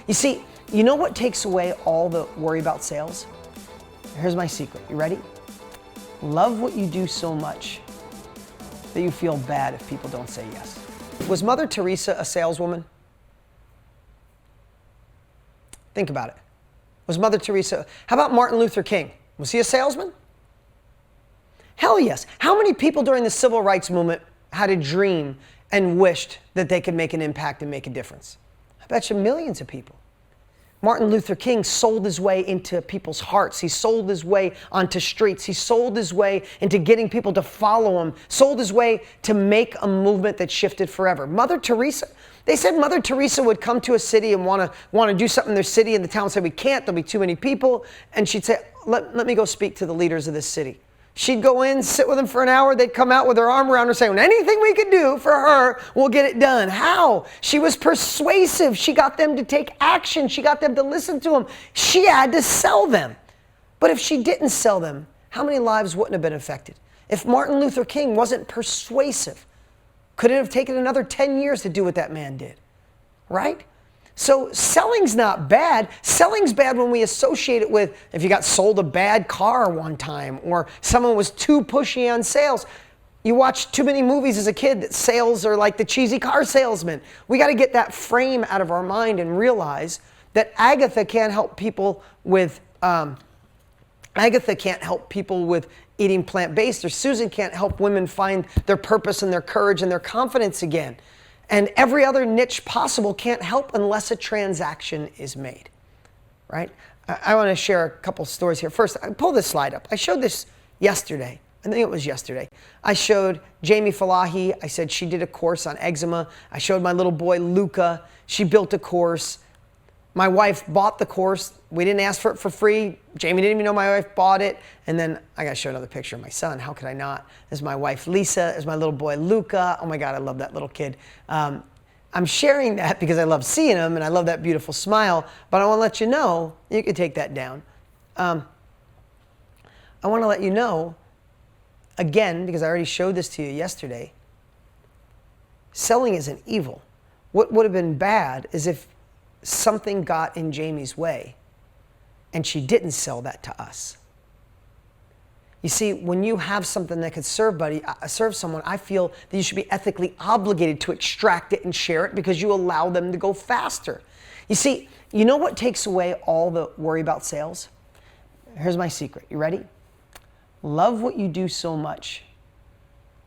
You see, you know what takes away all the worry about sales? Here's my secret. You ready? Love what you do so much that you feel bad if people don't say yes. Was Mother Teresa a saleswoman? Think about it. Was Mother Teresa, how about Martin Luther King? Was he a salesman? Hell yes. How many people during the civil rights movement had a dream and wished that they could make an impact and make a difference? I bet you millions of people. Martin Luther King sold his way into people's hearts. He sold his way onto streets. He sold his way into getting people to follow him, sold his way to make a movement that shifted forever. Mother Teresa, they said Mother Teresa would come to a city and want to do something in their city, and the town said, we can't, there'll be too many people. And she'd say, let me go speak to the leaders of this city. She'd go in, sit with them for an hour. They'd come out with their arm around her saying, anything we could do for her, we'll get it done. How? She was persuasive. She got them to take action. She got them to listen to them. She had to sell them. But if she didn't sell them, how many lives wouldn't have been affected? If Martin Luther King wasn't persuasive, could it have taken another 10 years to do what that man did? Right? So selling's not bad. Selling's bad when we associate it with if you got sold a bad car one time or someone was too pushy on sales. You watch too many movies as a kid that sales are like the cheesy car salesman. We got to get that frame out of our mind and realize that Agatha can't help people with eating plant-based, or Susan can't help women find their purpose and their courage and their confidence again. And every other niche possible can't help unless a transaction is made, right? I want to share a couple stories here. First, I pull this slide up. I showed this yesterday. I think it was yesterday. I showed Jamie Falahi. I said she did a course on eczema. I showed my little boy, Luca. She built a course. My wife bought the course. We didn't ask for it for free. Jamie didn't even know my wife bought it. And then I got to show another picture of my son. How could I not? There's my wife, Lisa. There's my little boy, Luca. Oh my God, I love that little kid. I'm sharing that because I love seeing him and I love that beautiful smile. But I want to let you know, you can take that down. I want to let you know, again, because I already showed this to you yesterday, selling isn't evil. What would have been bad is if something got in Jamie's way and she didn't sell that to us. You see, when you have something that could serve someone, I feel that you should be ethically obligated to extract it and share it because you allow them to go faster. You see, you know what takes away all the worry about sales? Here's my secret. You ready? Love what you do so much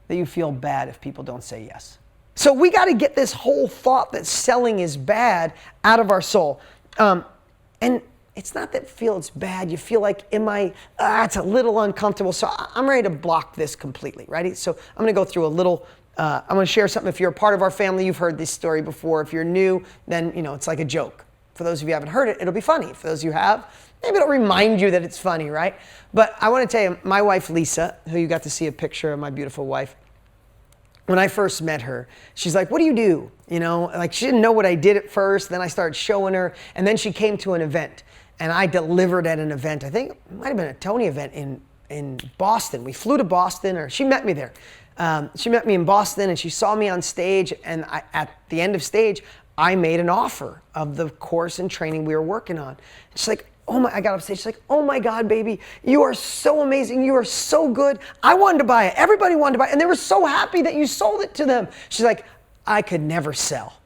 that you feel bad if people don't say yes. So we got to get this whole thought that selling is bad out of our soul. And it's not that it's bad. You feel like, it's a little uncomfortable. So I'm ready to block this completely. Ready? So I'm going to go through a little, I'm going to share something. If you're a part of our family, you've heard this story before. If you're new, then, it's like a joke. For those of you who haven't heard it, it'll be funny. For those of you who have, maybe it'll remind you that it's funny, right? But I want to tell you, my wife, Lisa, who you got to see a picture of, my beautiful wife, when I first met her, she's like, what do you do? Like she didn't know what I did at first. Then I started showing her. And then she came to an event. And I delivered at an event. I think it might have been a Tony event in Boston. We flew to Boston, or she met me there. She met me in Boston, and she saw me on stage. And at the end of stage, I made an offer of the course and training we were working on. And she's like, I got up stage. She's like, oh my God, baby, you are so amazing. You are so good. I wanted to buy it. Everybody wanted to buy it. And they were so happy that you sold it to them. She's like, I could never sell.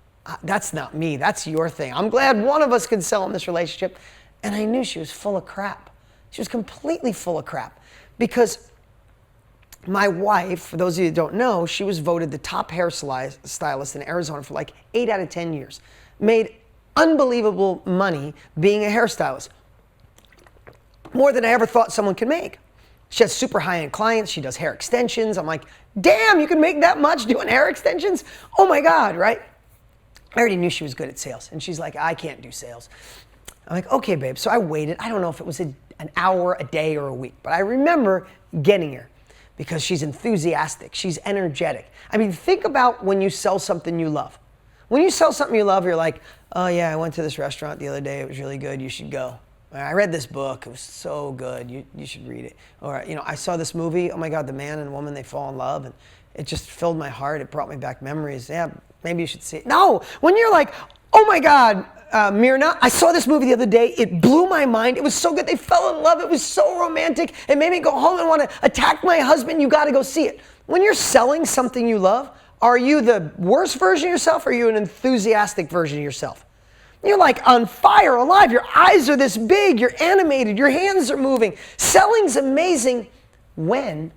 That's not me. That's your thing. I'm glad one of us can sell in this relationship. And I knew she was full of crap. She was completely full of crap. Because my wife, for those of you who don't know, she was voted the top hairstylist in Arizona for like 8 out of 10 years. Made unbelievable money being a hairstylist. More than I ever thought someone could make. She has super high-end clients. She does hair extensions. I'm like, damn, you can make that much doing hair extensions? Oh my God, right? I already knew she was good at sales. And she's like, I can't do sales. I'm like, okay, babe. So I waited. I don't know if it was an hour, a day, or a week. But I remember getting her because she's enthusiastic. She's energetic. I mean, think about when you sell something you love. When you sell something you love, you're like, oh yeah, I went to this restaurant the other day. It was really good. You should go. I read this book. It was so good. You should read it. Or, I saw this movie. Oh my God, the man and woman, they fall in love. And it just filled my heart. It brought me back memories. Yeah, maybe you should see it. No, when you're like, oh my God, Myrna, I saw this movie the other day. It blew my mind. It was so good. They fell in love. It was so romantic. It made me go home and want to attack my husband. You got to go see it. When you're selling something you love, are you the worst version of yourself, or are you an enthusiastic version of yourself? You're like on fire, alive. Your eyes are this big. You're animated. Your hands are moving. Selling's amazing when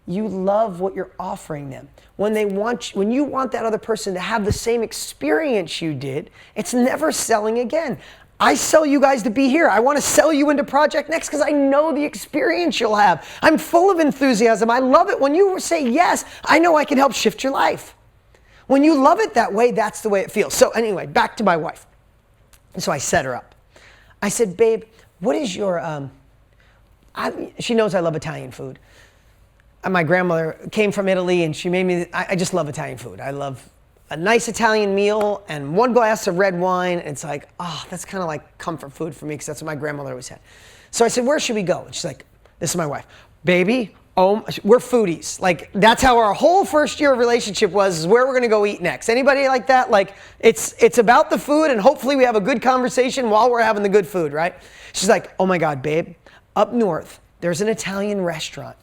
you love what you're offering them. When you want that other person to have the same experience you did, it's never selling again. I sell you guys to be here. I want to sell you into Project Next because I know the experience you'll have. I'm full of enthusiasm. I love it when you say yes. I know I can help shift your life. When you love it that way, that's the way it feels. So anyway, back to my wife. So I set her up. I said, babe, what is your, she knows I love Italian food. My grandmother came from Italy and she made me, I just love Italian food. I love a nice Italian meal and one glass of red wine. And it's like, oh, that's kind of like comfort food for me because that's what my grandmother always had. So I said, where should we go? And she's like, this is my wife. Baby, oh, we're foodies. Like, that's how our whole first year of relationship was, is where we're gonna go eat next. Anybody like that? Like, it's about the food and hopefully we have a good conversation while we're having the good food, right? She's like, oh my God, babe, up north, there's an Italian restaurant.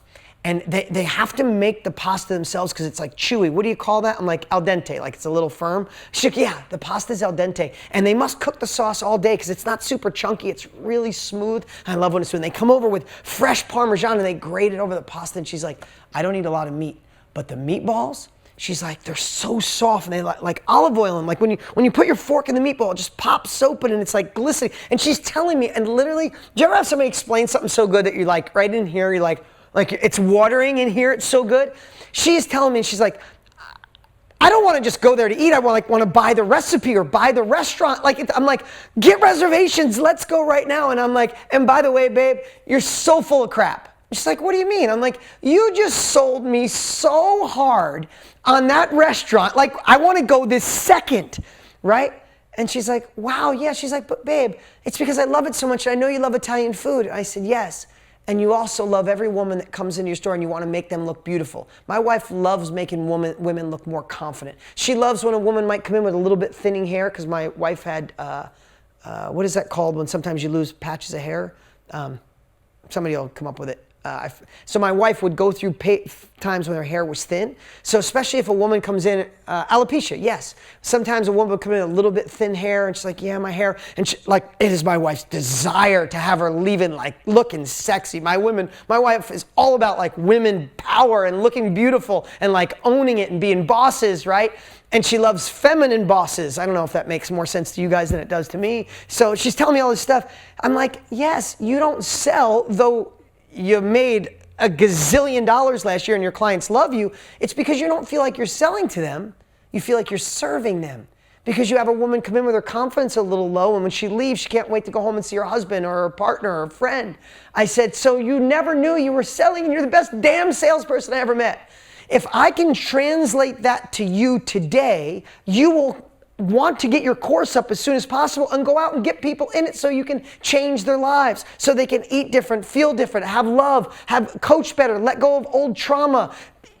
And they have to make the pasta themselves because it's like chewy. What do you call that? I'm like, al dente, like it's a little firm. She's like, yeah, the pasta's al dente. And they must cook the sauce all day because it's not super chunky. It's really smooth. I love when it's smooth. They come over with fresh Parmesan and they grate it over the pasta. And she's like, I don't eat a lot of meat, but the meatballs, she's like, they're so soft and they like olive oil. And like when you put your fork in the meatball, it just pops open and it's like glistening. And she's telling me, and literally, do you ever have somebody explain something so good that you're like, right in here, you're like it's watering in here, it's so good? She's telling me, she's like, I don't want to just go there to eat. I want to buy the recipe or buy the restaurant. I'm like, get reservations. Let's go right now. And I'm like, and by the way, babe, you're so full of crap. She's like, what do you mean? I'm like, you just sold me so hard on that restaurant. Like, I want to go this second, right? And she's like, wow, yeah. She's like, but babe, it's because I love it so much. I know you love Italian food. I said, yes. And you also love every woman that comes into your store and you want to make them look beautiful. My wife loves making women look more confident. She loves when a woman might come in with a little bit thinning hair, because my wife had, what is that called when sometimes you lose patches of hair? Somebody will come up with it. So my wife would go through times when her hair was thin. So especially if a woman comes in, alopecia, yes. Sometimes a woman would come in a little bit thin hair and she's like, yeah, my hair. And she, like, it is my wife's desire to have her leaving like looking sexy. My wife is all about like women power and looking beautiful and like owning it and being bosses, right? And she loves feminine bosses. I don't know if that makes more sense to you guys than it does to me. So she's telling me all this stuff. I'm like, yes, you don't sell, though you made a gazillion dollars last year and your clients love you. It's because you don't feel like you're selling to them. You feel like you're serving them. Because you have a woman come in with her confidence a little low, and when she leaves, she can't wait to go home and see her husband or her partner or her friend. I said, so you never knew you were selling, and you're the best damn salesperson I ever met. If I can translate that to you today, you will want to get your course up as soon as possible and go out and get people in it so you can change their lives, so they can eat different, feel different, have love, have coach better, let go of old trauma,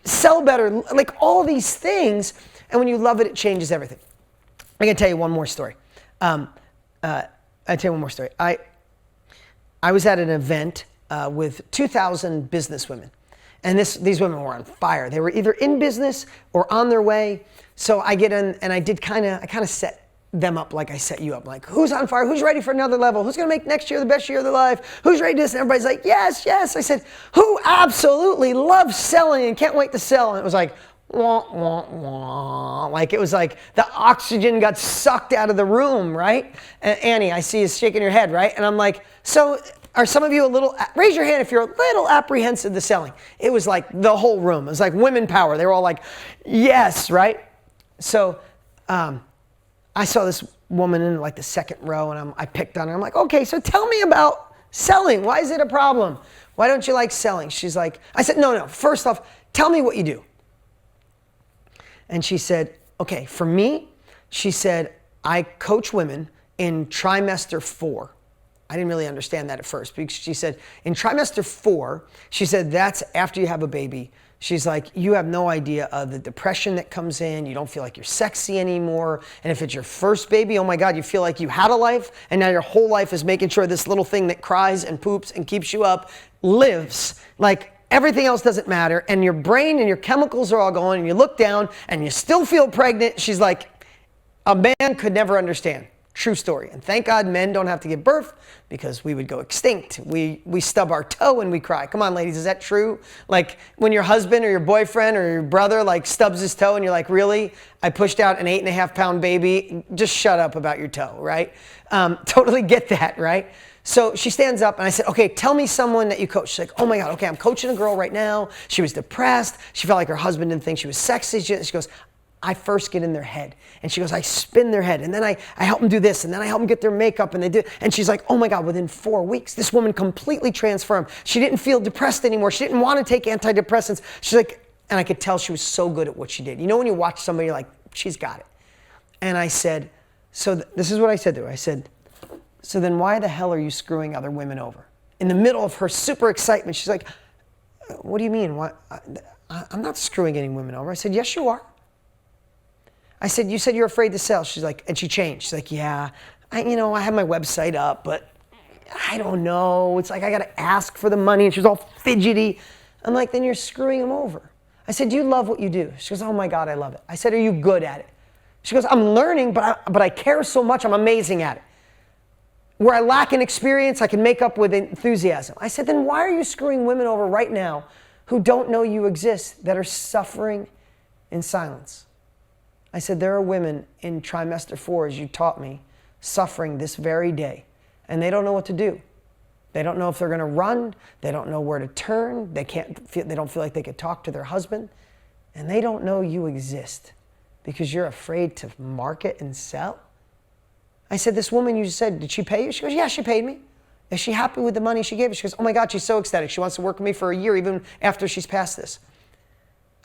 sell better, like all these things. And when you love it, it changes everything. I'm going to tell you one more story. I was at an event with 2,000 business women. And these women were on fire. They were either in business or on their way. So I get in and I kind of set them up like I set you up. Like, who's on fire? Who's ready for another level? Who's going to make next year the best year of their life? Who's ready to do this? And everybody's like, yes, yes. I said, who absolutely loves selling and can't wait to sell? And it was like, wah, wah, wah. Like, it was like the oxygen got sucked out of the room, right? And Annie, I see you shaking your head, right? And I'm like, so are some of you a little, raise your hand if you're a little apprehensive to selling. It was like the whole room. It was like women power. They were all like, yes, right? So I saw this woman in like the second row and I picked on her. I'm like, okay, so tell me about selling. Why is it a problem? Why don't you like selling? She's like, I said, no, first off, tell me what you do. And she said, okay, for me, she said, I coach women in trimester 4. I didn't really understand that at first because she said, in trimester 4, she said, that's after you have a baby. She's like, you have no idea of the depression that comes in. You don't feel like you're sexy anymore. And if it's your first baby, oh my God, you feel like you had a life and now your whole life is making sure this little thing that cries and poops and keeps you up lives. Like everything else doesn't matter. And your brain and your chemicals are all going and you look down and you still feel pregnant. She's like, a man could never understand. True story. And thank God men don't have to give birth because we would go extinct. We stub our toe and we cry. Come on, ladies, is that true? Like when your husband or your boyfriend or your brother like stubs his toe and you're like, really? I pushed out an 8.5-pound baby. Just shut up about your toe, right? Totally get that, right? So she stands up and I said, okay, tell me someone that you coach. She's like, oh my God, okay, I'm coaching a girl right now. She was depressed. She felt like her husband didn't think she was sexy. She goes, I first get in their head. And she goes, I spin their head. And then I help them do this. And then I help them get their makeup. And they do. And she's like, oh my God, within 4 weeks, this woman completely transformed. She didn't feel depressed anymore. She didn't want to take antidepressants. She's like, and I could tell she was so good at what she did. You know when you watch somebody, you're like, she's got it. And I said, this is what I said to her. I said, so then why the hell are you screwing other women over? In the middle of her super excitement, she's like, what do you mean? What? I'm not screwing any women over. I said, yes, you are. I said, you said you're afraid to sell. She's like, and she changed. She's like, yeah, I have my website up, but I don't know. It's like I got to ask for the money. And she was all fidgety. I'm like, then you're screwing them over. I said, do you love what you do? She goes, oh my God, I love it. I said, are you good at it? She goes, I'm learning, but I care so much. I'm amazing at it. Where I lack in experience, I can make up with enthusiasm. I said, then why are you screwing women over right now who don't know you exist, that are suffering in silence? I said, there are women in trimester 4, as you taught me, suffering this very day, and they don't know what to do. They don't know if they're going to run. They don't know where to turn. They don't feel like they could talk to their husband, and they don't know you exist because you're afraid to market and sell. I said, this woman you said, did she pay you? She goes, yeah, she paid me. Is she happy with the money she gave me? She goes, oh my God, she's so ecstatic. She wants to work with me for a year, even after she's passed this.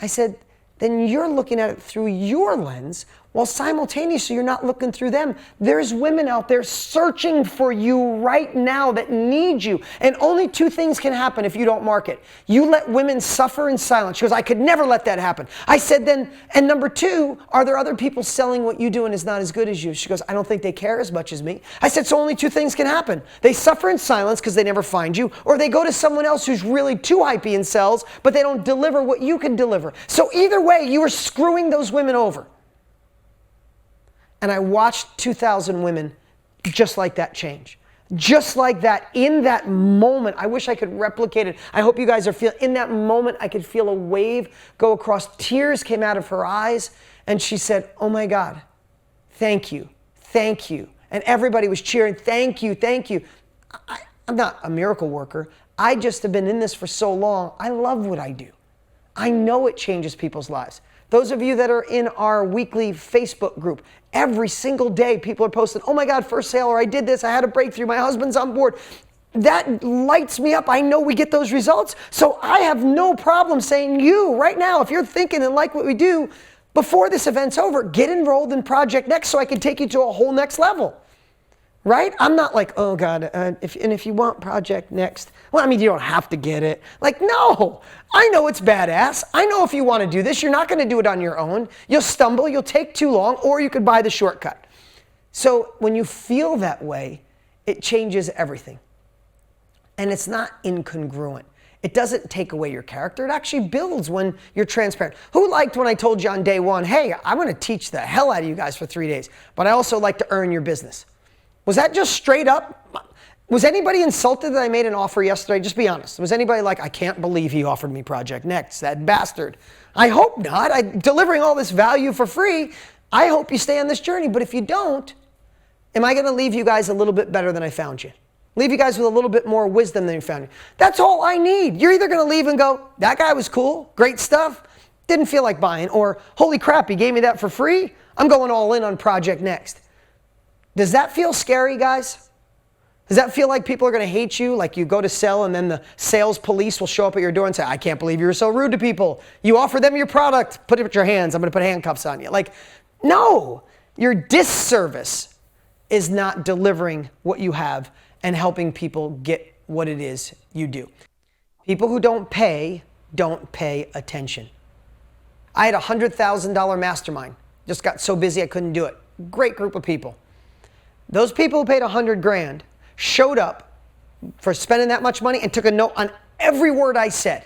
I said, then you're looking at it through your lens, while simultaneously you're not looking through them. There's women out there searching for you right now that need you. And only 2 things can happen if you don't market. You let women suffer in silence. She goes, I could never let that happen. I said then, and number 2, are there other people selling what you do and is not as good as you? She goes, I don't think they care as much as me. I said, so only 2 things can happen. They suffer in silence because they never find you, or they go to someone else who's really too hypey and sells, but they don't deliver what you can deliver. So either way, you are screwing those women over. And I watched 2,000 women just like that change. Just like that, in that moment. I wish I could replicate it. I hope you guys are feeling, in that moment, I could feel a wave go across. Tears came out of her eyes. And she said, oh my God, thank you, thank you. And everybody was cheering, thank you, thank you. I'm not a miracle worker. I just have been in this for so long. I love what I do. I know it changes people's lives. Those of you that are in our weekly Facebook group, every single day people are posting, oh my God, first sale, or I did this, I had a breakthrough, my husband's on board. That lights me up. I know we get those results. So I have no problem saying you, right now, if you're thinking and like what we do, before this event's over, get enrolled in Project Next so I can take you to a whole next level. Right? I'm not like, oh God, if you want Project Next, well, I mean, you don't have to get it. Like, no, I know it's badass. I know if you want to do this, you're not going to do it on your own. You'll stumble, you'll take too long, or you could buy the shortcut. So when you feel that way, it changes everything. And it's not incongruent. It doesn't take away your character. It actually builds when you're transparent. Who liked when I told you on day 1, hey, I'm going to teach the hell out of you guys for 3 days, but I also like to earn your business? Was that just straight up? Was anybody insulted that I made an offer yesterday? Just be honest. Was anybody like, I can't believe he offered me Project Next, that bastard? I hope not. I'm delivering all this value for free. I hope you stay on this journey. But if you don't, am I going to leave you guys a little bit better than I found you? Leave you guys with a little bit more wisdom than you found you. That's all I need. You're either going to leave and go, that guy was cool, great stuff, didn't feel like buying, or holy crap, he gave me that for free. I'm going all in on Project Next. Does that feel scary, guys? Does that feel like people are going to hate you? Like you go to sell and then the sales police will show up at your door and say, I can't believe you were so rude to people. You offer them your product, put it with your hands. I'm going to put handcuffs on you. Like, no, your disservice is not delivering what you have and helping people get what it is you do. People who don't pay don't pay attention. I had a $100,000 mastermind. Just got so busy I couldn't do it. Great group of people. Those people who paid 100 grand showed up for spending that much money and took a note on every word I said.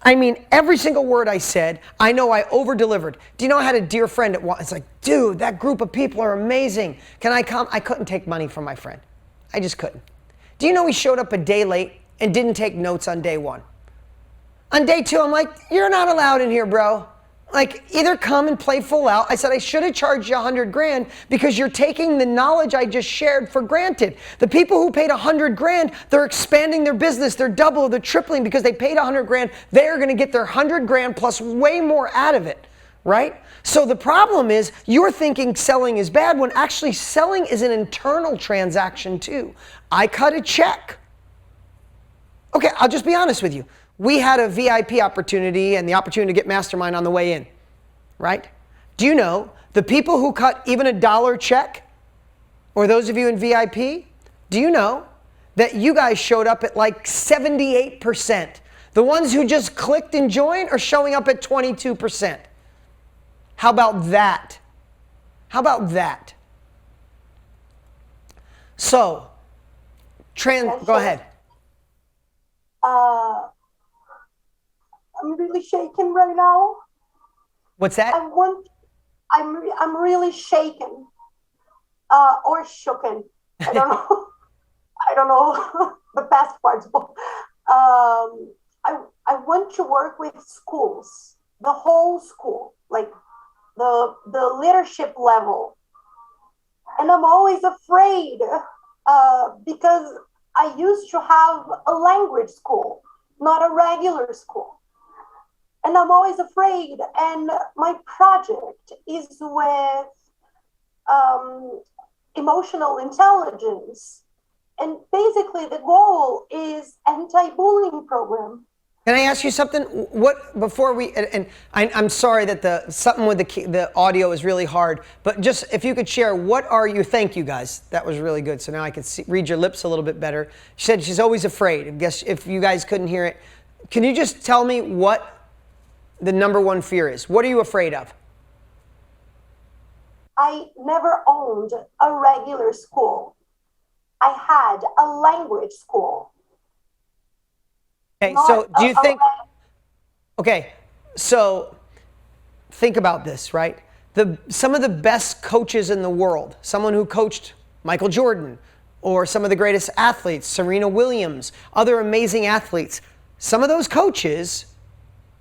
I mean, every single word I said, I know I over-delivered. Do you know I had a dear friend at one, it's like, dude, that group of people are amazing. Can I come? I couldn't take money from my friend. I just couldn't. Do you know he showed up a day late and didn't take notes on day one? On day two, I'm like, you're not allowed in here, bro. Like, either come and play full out. I said, I should have charged you 100 grand because you're taking the knowledge I just shared for granted. The people who paid 100 grand, they're expanding their business. They're double, they're tripling because they paid 100 grand. They're going to get their 100 grand plus way more out of it, right? So the problem is you're thinking selling is bad when actually selling is an internal transaction too. I cut a check. Okay, I'll just be honest with you. We had a VIP opportunity and the opportunity to get mastermind on the way in, right? Do you know the people who cut even a $1 check, or those of you in VIP, do you know that you guys showed up at like 78%? The ones who just clicked and joined are showing up at 22%. How about that? How about that? So, go ahead. I'm really shaken right now. What's that? I'm really shaken, or shooken. I don't know. I don't know the past parts. I want to work with schools, the whole school, like the leadership level, and I'm always afraid because I used to have a language school, not a regular school. And I'm always afraid. And my project is with emotional intelligence. And basically the goal is anti-bullying program. Can I ask you something? What before we and I'm sorry that something with the audio is really hard, but just if you could share, what are you? Thank you guys, that was really good. So now I can read your lips a little bit better. She said she's always afraid. I guess if you guys couldn't hear it, can you just tell me what the number one fear is? What are you afraid of? I never owned a regular school. I had a language school. Okay, so do you think, okay, so think about this, right? Some of the best coaches in the world, someone who coached Michael Jordan, or some of the greatest athletes, Serena Williams, other amazing athletes, some of those coaches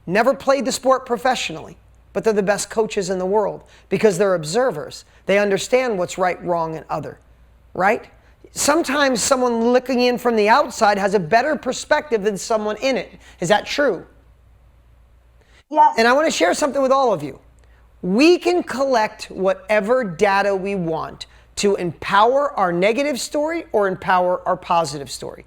never played the sport professionally, but they're the best coaches in the world because they're observers. They understand what's right, wrong, and other, right? Sometimes someone looking in from the outside has a better perspective than someone in it. Is that true? Yes. And I want to share something with all of you. We can collect whatever data we want to empower our negative story or empower our positive story.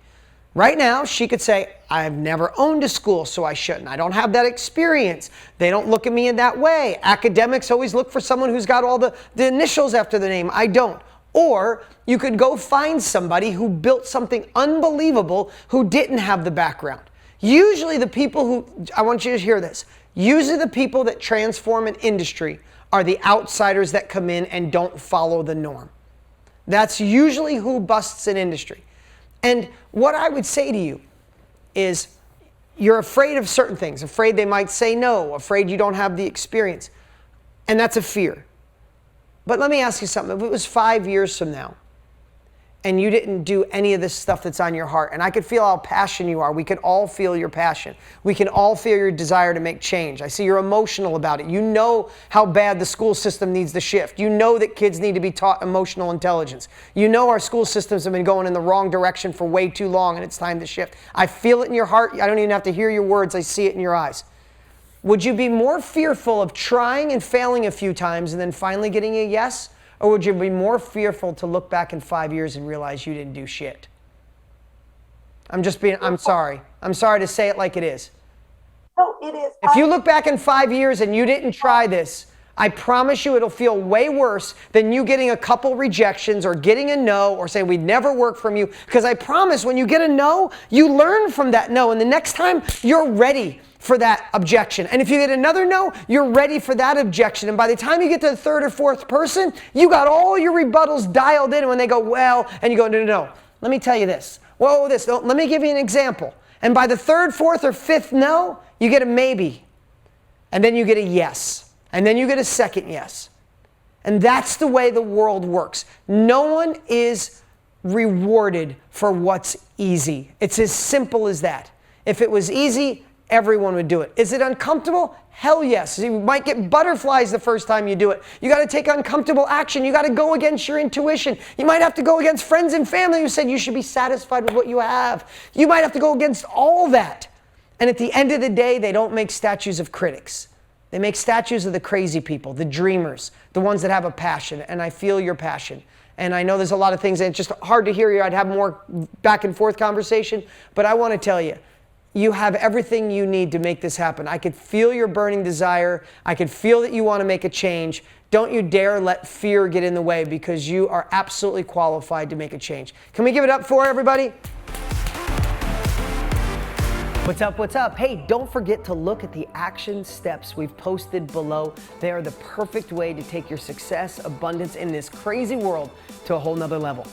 Right now, she could say, I've never owned a school, so I shouldn't. I don't have that experience. They don't look at me in that way. Academics always look for someone who's got all the initials after the name. I don't. Or you could go find somebody who built something unbelievable who didn't have the background. Usually the people who, I want you to hear this, usually the people that transform an industry are the outsiders that come in and don't follow the norm. That's usually who busts an industry. And what I would say to you is you're afraid of certain things, afraid they might say no, afraid you don't have the experience. And that's a fear. But let me ask you something. If it was 5 years from now and you didn't do any of this stuff that's on your heart, and I could feel how passionate you are. We can all feel your passion. We can all feel your desire to make change. I see you're emotional about it. You know how bad the school system needs to shift. You know that kids need to be taught emotional intelligence. You know our school systems have been going in the wrong direction for way too long and it's time to shift. I feel it in your heart. I don't even have to hear your words. I see it in your eyes. Would you be more fearful of trying and failing a few times and then finally getting a yes? Or would you be more fearful to look back in 5 years and realize you didn't do shit? I'm sorry. I'm sorry to say it like it is. No, it is. If you look back in 5 years and you didn't try this, I promise you it'll feel way worse than you getting a couple rejections or getting a no or saying we'd never work from you. Because I promise when you get a no, you learn from that no. And the next time you're ready for that objection. And if you get another no, you're ready for that objection. And by the time you get to the third or fourth person, you got all your rebuttals dialed in. And when they go, well, and you go, no, no, no. Let me tell you this. Whoa, this. No, let me give you an example. And by the third, fourth, or fifth no, you get a maybe. And then you get a yes. And then you get a second yes. And that's the way the world works. No one is rewarded for what's easy. It's as simple as that. If it was easy, everyone would do it. Is it uncomfortable? Hell yes. You might get butterflies the first time you do it. You got to take uncomfortable action. You got to go against your intuition. You might have to go against friends and family who said you should be satisfied with what you have. You might have to go against all that. And at the end of the day, they don't make statues of critics. They make statues of the crazy people, the dreamers, the ones that have a passion. And I feel your passion. And I know there's a lot of things, and it's just hard to hear you. I'd have more back and forth conversation. But I want to tell you, you have everything you need to make this happen. I could feel your burning desire. I could feel that you want to make a change. Don't you dare let fear get in the way, because you are absolutely qualified to make a change. Can we give it up for everybody? What's up, what's up? Hey, don't forget to look at the action steps we've posted below. They are the perfect way to take your success, abundance in this crazy world to a whole nother level.